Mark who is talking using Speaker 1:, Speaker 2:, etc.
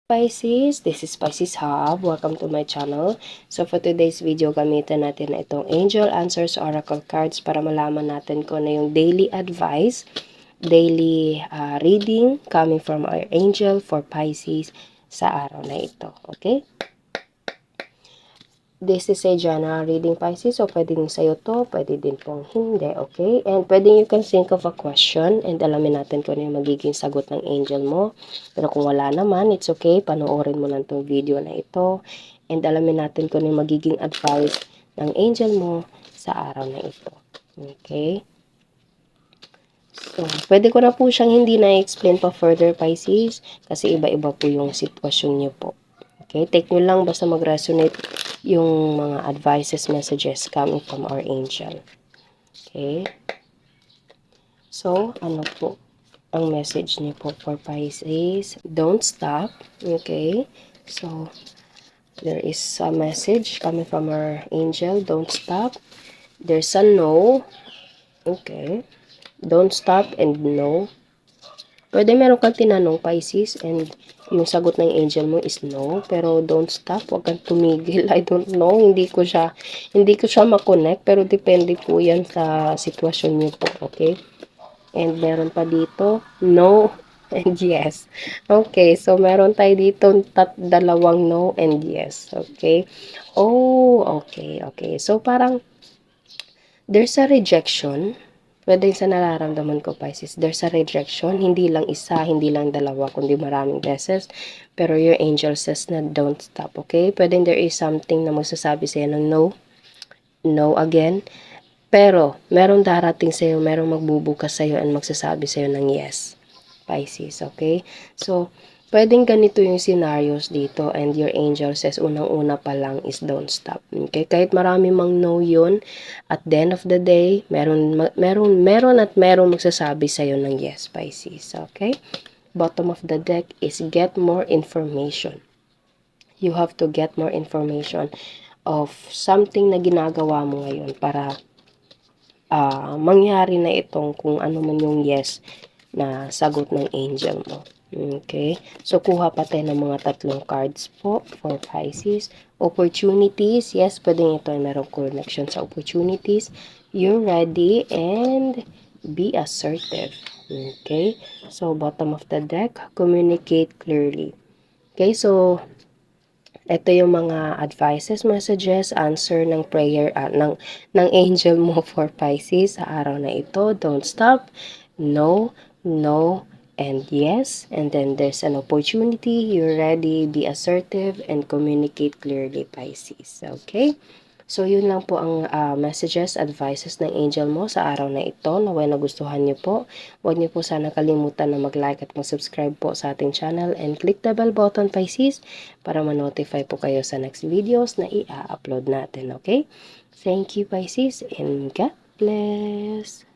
Speaker 1: Pisces, this is Pisces Hub. Welcome to my channel. So for today's video, gamitin natin na itong Angel Answers Oracle Cards para malaman natin kung ano yung daily advice, daily reading coming from our angel for Pisces sa araw na ito. Okay? This is a general reading, Pisces. So, pwede din sa'yo to, pwede din pong hindi, okay? And pwede you can think of a question and alamin natin kung ano yung magiging sagot ng angel mo. Pero kung wala naman, it's okay. Panoorin mo lang tong video na ito. And alamin natin kung ano yung magiging advice ng angel mo sa araw na ito. Okay? So, pwede ko na po siyang hindi na-explain pa further, Pisces, kasi iba-iba po yung sitwasyon niyo po. Okay? Take nyo lang basta mag-resonate yung mga advices, messages coming from our angel. Okay? So, ano po ang message niyo po for Pisces? Don't stop. Okay? So, there is a message coming from our angel. Don't stop. There's a no. Okay? Don't stop and no. Pwede meron kang tinanong, Pisces, and yung sagot ng angel mo is no, pero don't stop, wag kang tumigil. I don't know, hindi ko siya ma-connect, pero depende po yan sa sitwasyon niyo po, okay? And meron pa dito, no and yes. Okay, so meron tayo dito dalawang no and yes, okay? Oh, okay. So parang there's a rejection. Pwede sa nararamdaman ko, Pisces, there's a rejection. Hindi lang isa, hindi lang dalawa, kundi maraming beses. Pero your angel says na don't stop, okay? Pwede there is something na magsasabi sa'yo ng no, no again. Pero, merong darating sa'yo, merong magbubukas sa'yo and magsasabi sa'yo ng yes, Pisces, okay? So, pwedeng ganito yung scenarios dito and your angel says unang-una pa lang is don't stop. Okay? Kahit marami mang no yun, at the end of the day, meron at merong magsasabi sa'yo ng yes, Pisces, okay? Bottom of the deck is get more information. You have to get more information of something na ginagawa mo ngayon para mangyari na itong kung ano man yung yes na sagot ng angel mo. Okay? So, kuha pa tayo ng mga tatlong cards po for Pisces. Opportunities. Yes, pwede ito ay merong connection sa opportunities. You're ready and be assertive. Okay? So, bottom of the deck, communicate clearly. Okay? So, ito yung mga advices, messages, answer ng prayer ng angel mo for Pisces sa araw na ito. Don't stop. No, no, and yes. And then there's an opportunity. You're ready. Be assertive and communicate clearly, Pisces. Okay? So, yun lang po ang messages, advices ng angel mo sa araw na ito. Naway nagustuhan niyo po. Huwag niyo po sana kalimutan na mag-like at mag-subscribe po sa ating channel and click the bell button, Pisces, para ma-notify po kayo sa next videos na i-upload natin, okay? Thank you, Pisces, and God bless!